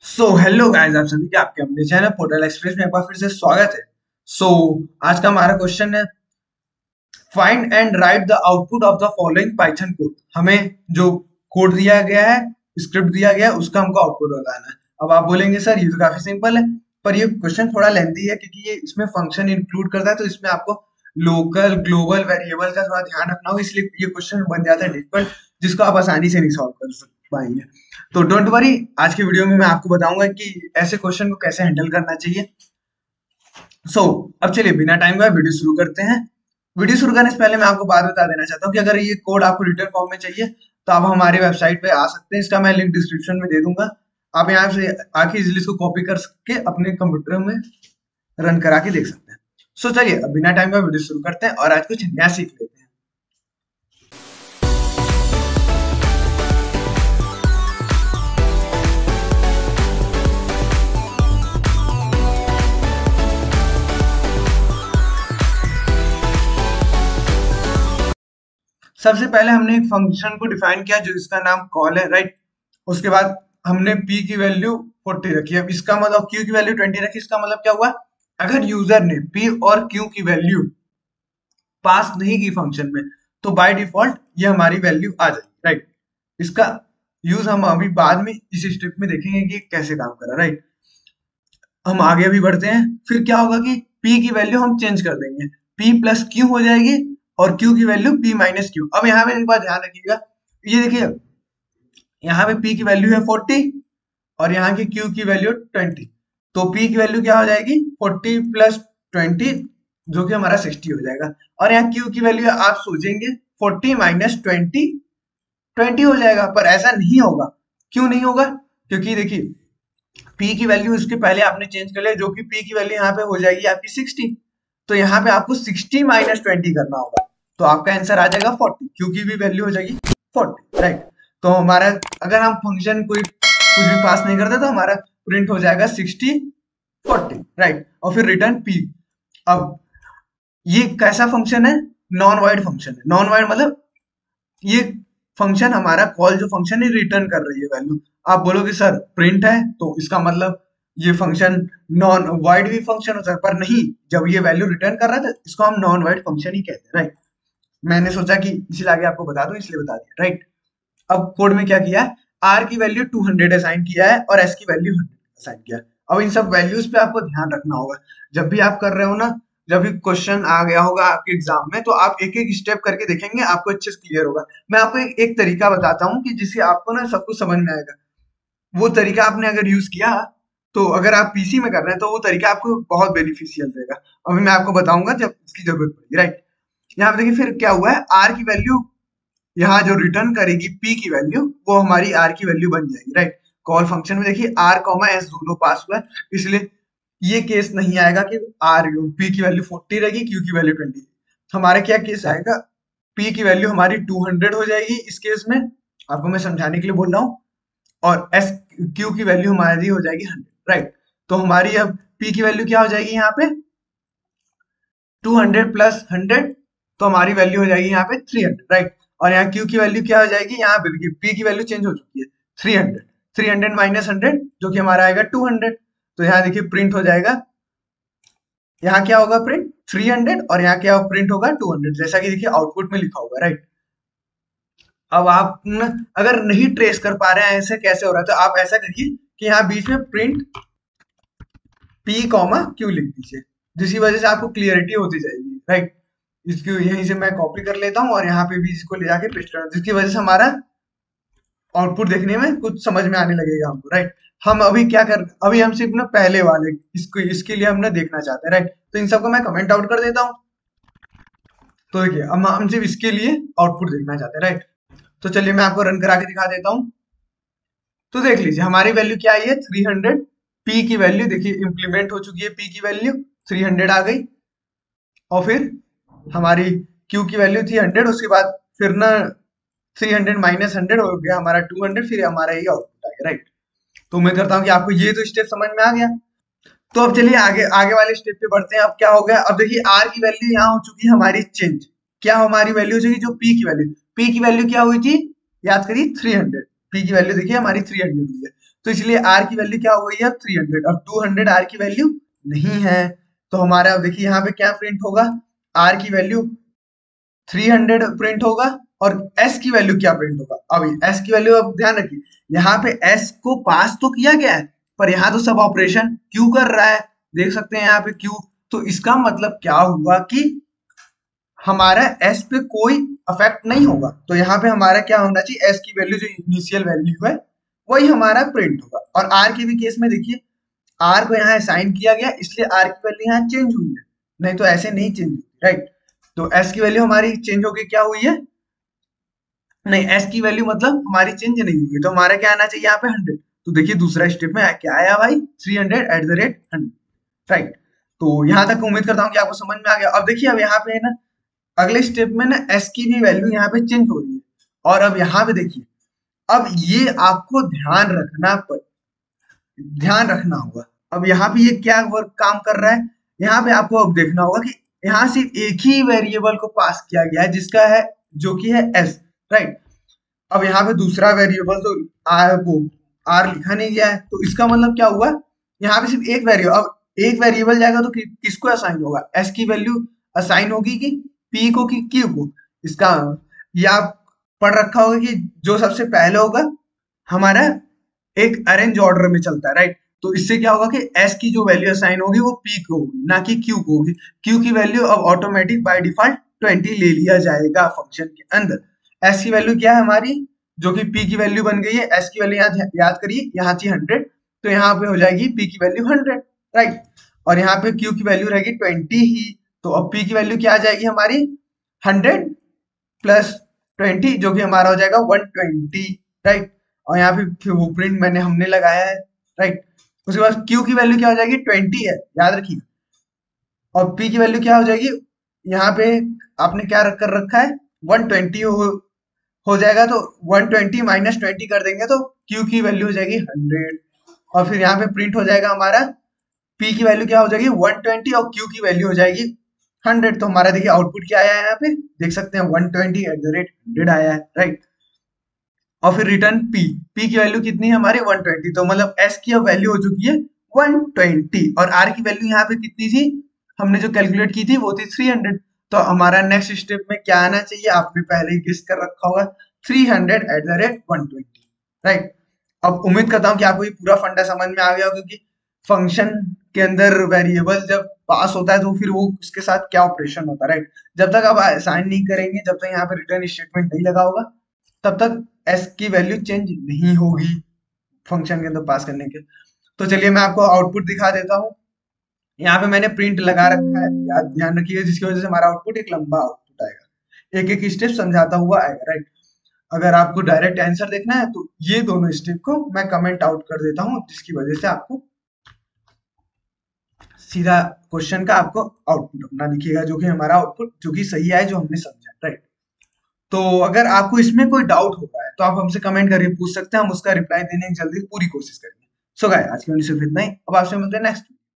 Hello guys, आप सभी का आपके अपने चैनल पोर्टल एक्सप्रेस में एक बार फिर से स्वागत है। सो आज का हमारा क्वेश्चन है, find and right the output of the following Python code. हमें जो कोड दिया गया है, स्क्रिप्ट दिया गया है, उसका हमको आउटपुट बताना है। अब आप बोलेंगे सर ये तो काफी सिंपल है, पर ये क्वेश्चन थोड़ा लेंथी है क्योंकि ये इसमें फंक्शन इंक्लूड करता है, तो इसमें आपको लोकल ग्लोबल वेरिएबल का थोड़ा ध्यान रखना होगा, इसलिए ये क्वेश्चन बन जाता है डिफिकल्ट, जिसको आप आसानी से नहीं सॉल्व कर पाएंगे। तो डोंट वरी, आज की वीडियो में मैं आपको बताऊंगा कि ऐसे क्वेश्चन को कैसे हैंडल करना चाहिए। अब चलिए बिना टाइम का वीडियो शुरू करते हैं। वीडियो शुरू करने से पहले मैं आपको बात बता देना चाहता हूँ कि अगर ये कोड आपको रिटर्न फॉर्म में चाहिए तो आप हमारी वेबसाइट पे आ सकते हैं, इसका मैं लिंक डिस्क्रिप्शन में दे दूंगा। आप यहाँ से आके इजिली इसको कॉपी करके अपने कंप्यूटर में रन करा के देख सकते हैं। चलिए अब बिना टाइम का वीडियो शुरू करते हैं और आज कुछ नया सीख लेते हैं। सबसे पहले हमने एक फंक्शन को डिफाइन किया जो इसका नाम कॉल है, राइट। उसके बाद हमने p की वैल्यू 40 रखी है। इसका मतलब q की वैल्यू 20 रखी, इसका मतलब क्या हुआ, अगर यूजर ने p और q की वैल्यू पास नहीं की फंक्शन में तो बाय डिफॉल्ट ये हमारी वैल्यू आ जाएगी, राइट। इसका यूज हम अभी बाद में इस स्टेप में देखेंगे कि कैसे काम कर रहा है, राइट। हम आगे भी बढ़ते हैं। फिर क्या होगा कि p की वैल्यू हम चेंज कर देंगे, p प्लस q हो जाएगी और q की वैल्यू p माइनस q। अब यहाँ पे एक बात ध्यान रखिएगा, ये देखिए यहाँ पे p की वैल्यू है 40 और यहाँ की q की वैल्यू 20, तो p की वैल्यू क्या हो जाएगी 40 प्लस 20 जो कि हमारा 60 हो जाएगा। और यहाँ q की वैल्यू आप सोचेंगे 40 माइनस 20 हो जाएगा, पर ऐसा नहीं होगा। क्यों नहीं होगा? क्योंकि देखिए p की वैल्यू इसके पहले आपने चेंज कर लिया, जो कि p की वैल्यू यहाँ पे हो जाएगी आपकी 60, तो यहाँ पे आपको 60 माइनस 20 करना होगा, तो आपका आंसर आ जाएगा 40। q की भी वैल्यू हो जाएगी 40, राइट। तो हमारा अगर हम फंक्शन कोई कुछ भी पास नहीं करते तो हमारा प्रिंट हो जाएगा 60 40, राइट। और फिर रिटर्न p। अब ये कैसा फंक्शन है? नॉन वाइड फंक्शन है। नॉन वाइड मतलब ये फंक्शन हमारा कॉल जो फंक्शन है रिटर्न कर रही है वैल्यू। आप बोलोगे सर प्रिंट है तो इसका मतलब ये फंक्शन नॉन वाइड भी फंक्शन हो सकता है, पर नहीं, जब ये वैल्यू रिटर्न कर रहा है तो इसको हम नॉन वाइड फंक्शन ही कहते हैं, राइट। मैंने सोचा कि इसलिए आगे आपको बता दूं, इसलिए बता दिया, राइट। अब कोड में क्या किया है, आर की वैल्यू 200 असाइन किया है और एस की वैल्यू 100 असाइन किया है। अब इन सब वैल्यूज पे आपको ध्यान रखना होगा जब भी आप कर रहे हो ना। जब भी क्वेश्चन आ गया होगा आपके एग्जाम में तो आप एक एक स्टेप करके देखेंगे, आपको अच्छे से क्लियर होगा। मैं आपको एक तरीका बताता हूँ कि जिससे आपको ना सब कुछ समझ में आएगा। वो तरीका आपने अगर यूज किया तो अगर आप पीसी में कर रहे हैं तो वो तरीका आपको बहुत बेनिफिशियल रहेगा। अभी मैं आपको बताऊंगा जब इसकी जरूरत पड़ेगी, राइट। यहाँ पे देखिए फिर क्या हुआ है, आर की वैल्यू यहाँ जो रिटर्न करेगी p की वैल्यू वो हमारी r की वैल्यू बन जाएगी, राइट। कॉल फंक्शन में देखिए r कॉमा s दोनों पास हुआ है, इसलिए ये केस नहीं आएगा कि r p की वैल्यू 40 रहेगी, q की वैल्यू 20। हमारा क्या केस आएगा, p की वैल्यू हमारी 200 हो जाएगी इस केस में, आपको मैं समझाने के लिए बोल रहा हूँ, और s q की वैल्यू हमारी हो जाएगी 100, राइट। तो हमारी अब p की वैल्यू क्या हो जाएगी यहाँ पे 200 प्लस 100, तो हमारी वैल्यू हो जाएगी यहाँ पे 300, राइट। और यहाँ q की वैल्यू क्या हो जाएगी, यहाँ पे देखिए p की वैल्यू चेंज हो चुकी है 300, 300 माइनस 100 जो कि हमारा आएगा 200, तो यहाँ देखिए प्रिंट हो जाएगा, यहाँ क्या होगा प्रिंट 300 और यहाँ क्या प्रिंट होगा 200, जैसा कि देखिए आउटपुट में लिखा होगा, राइट। अब आप अगर नहीं ट्रेस कर पा रहे हैं ऐसे कैसे हो रहा है, तो आप ऐसा करिए कि यहाँ बीच में प्रिंट p कॉमा q लिख दीजिए, जिसकी वजह से आपको क्लियरिटी होती जाएगी, राइट। इसको यहीं से मैं कॉपी कर लेता हूँ और यहाँ पे भी इसको ले जाके पेस्ट कर, जिसकी वजह से हमारा आउटपुट देखने में कुछ समझ में आने लगेगा हमको, राइट। हम अभी क्या कर, अभी हम सिर्फ ना पहले वाले इसके लिए हमने देखना चाहते हैं, राइट। तो इन सबको मैं कमेंट आउट कर देता हूँ। तो देखिए अब हम सिर्फ इसके लिए आउटपुट देखना चाहते हैं, राइट। तो चलिए मैं आपको रन करा के दिखा देता हूँ। तो देख लीजिए हमारी वैल्यू क्या आई है 300, p की वैल्यू देखिए इंप्लीमेंट हो चुकी है, p की वैल्यू 300 आ गई, और फिर हमारी q की वैल्यू थी 100, उसके बाद फिर ना 300 माइनस 100 हो गया हमारा 200, फिर हमारा ये आउटपुट आ गया, राइट। तो उम्मीद करता हूँ कि आपको ये तो स्टेप समझ में आ गया। तो अब चलिए आगे आगे वाले स्टेप पे बढ़ते हैं। अब क्या हो गया, अब देखिए r की वैल्यू यहाँ हो चुकी है हमारी चेंज। क्या हमारी वैल्यू हो चुकी, जो p की वैल्यू, p की वैल्यू क्या हुई थी, याद करिए 300, p की वैल्यू देखिए हमारी 300 हुई है। तो इसलिए आर की वैल्यू क्या हो गई है 300। अब 200 आर की वैल्यू नहीं है, तो हमारा अब देखिए यहाँ पे क्या प्रिंट होगा, आर की वैल्यू 300 प्रिंट होगा और एस की वैल्यू क्या प्रिंट होगा। अब एस की वैल्यू अब ध्यान रखिए, यहाँ पे एस को पास तो किया गया है पर यहाँ तो सब ऑपरेशन क्यू कर रहा है, देख सकते हैं यहाँ पे क्यू। तो इसका मतलब क्या हुआ कि हमारा एस पे कोई अफेक्ट नहीं होगा। तो यहाँ पे हमारा क्या होना चाहिए, एस की वैल्यू जो इनिशियल वैल्यू है वही हमारा प्रिंट होगा। और आर के भी केस में देखिए, आर को यहाँ असाइन किया गया इसलिए आर की वैल्यू यहाँ चेंज हुई है, नहीं तो ऐसे नहीं चेंज हुई, राइट। तो एस की वैल्यू हमारी चेंज होगी, क्या हुई है, नहीं एस की वैल्यू मतलब हमारी चेंज नहीं हुई, तो हमारा क्या आना चाहिए यहाँ पे 100। तो देखिए दूसरा स्टेप में क्या आया भाई, 300 @ 100, राइट। तो यहाँ तक उम्मीद करता हूँ कि आपको समझ में आ गया। अब देखिए अब यहाँ पे है ना, अगले स्टेप में ना एस की भी वैल्यू यहाँ पे चेंज हो रही है। और अब यहाँ पे देखिए, अब ये आपको ध्यान रखना होगा। अब यहाँ पे ये क्या वर्क काम कर रहा है, यहाँ पे आपको अब देखना होगा कि यहाँ सिर्फ एक ही वेरिएबल को पास किया गया है जिसका है, जो कि है एस, राइट। अब यहाँ पे दूसरा वेरिएबल तो आर लिखा नहीं गया है, तो इसका मतलब क्या हुआ, यहाँ पे सिर्फ एक वेरिएबल, अब एक वेरिएबल जाएगा तो किसको असाइन होगा, एस की वैल्यू असाइन होगी कि पी को कि क्यू को। इसका ये आप पढ़ रखा होगा कि जो सबसे पहले होगा हमारा एक अरेंज ऑर्डर में चलता है, राइट। तो इससे क्या होगा कि एस की जो वैल्यू असाइन होगी वो पी को होगी, ना कि क्यू को होगी। क्यू की वैल्यू अब ऑटोमेटिक बाय डिफॉल्ट 20 ले लिया जाएगा फंक्शन के अंदर। एस की वैल्यू क्या है हमारी, जो कि पी की वैल्यू बन गई है, एस की वैल्यू यहाँ याद करिए, यहाँ थी 100, तो यहाँ पे हो जाएगी पी की वैल्यू 100, राइट। और यहाँ पे क्यू की वैल्यू रहेगी 20 ही, तो अब पी की वैल्यू क्या आ जाएगी हमारी 100 प्लस 20, जो कि हमारा हो जाएगा 120, राइट। और यहाँ पे वो प्रिंट हमने लगाया है, राइट। उसके बाद क्यू की वैल्यू क्या हो जाएगी 20 है, याद रखिए। और पी की वैल्यू क्या हो जाएगी, यहाँ पे आपने क्या कर रखा है 120 हो जाएगा, तो 120 माइनस 20 कर देंगे तो क्यू की वैल्यू हो जाएगी 100। और फिर यहाँ पे प्रिंट हो जाएगा हमारा पी की वैल्यू क्या हो जाएगी 120 और क्यू की वैल्यू हो जाएगी 100। तो हमारा देखिए आउटपुट क्या आया है, यहाँ पे देख सकते हैं 120 @ 100 आया है, राइट। और फिर रिटर्न पी, पी की वैल्यू कितनी है हमारी 120, तो मतलब एस की अब वैल्यू हो चुकी है 120। और आर की वैल्यू यहाँ पे कितनी थी, हमने जो कैलकुलेट की थी वो थी 300। तो हमारा नेक्स्ट स्टेप में क्या आना चाहिए, आपने पहले ही गेस कर रखा होगा 300 @ 120, राइट। अब उम्मीद करता हूँ कि आपको ये पूरा फंडा समझ में आ गया हो, क्योंकि फंक्शन के अंदर वेरिएबल जब पास होता है तो फिर वो उसके साथ क्या ऑपरेशन होता है, राइट। जब तक आप असाइन नहीं करेंगे, जब तक यहाँ पे रिटर्न स्टेटमेंट नहीं लगा होगा, तब तक एस की वैल्यू चेंज नहीं होगी फंक्शन के अंदर पास करने के। तो चलिए मैं आपको आउटपुट दिखा देता हूँ। यहाँ पे मैंने प्रिंट लगा रखा है, याद ध्यान रखिए, जिसकी वजह से हमारा आउटपुट एक लंबा आउटपुट आएगा, एक एक स्टेप समझाता हुआ आएगा, राइट। अगर आपको डायरेक्ट आंसर देखना है तो ये दोनों स्टेप को मैं कमेंट आउट कर देता हूँ, जिसकी वजह से आपको सीधा क्वेश्चन का आपको आउटपुट अपना दिखेगा, जो कि हमारा आउटपुट जो कि सही है, जो हमने समझा, राइट। तो अगर आपको इसमें कोई डाउट होता है तो आप हमसे कमेंट करके पूछ सकते हैं, हम उसका रिप्लाई देने की जल्दी पूरी कोशिश करेंगे। सो गाइस आज की वीडियो सिर्फ इतना ही, अब आपसे मिलते हैं नेक्स्ट।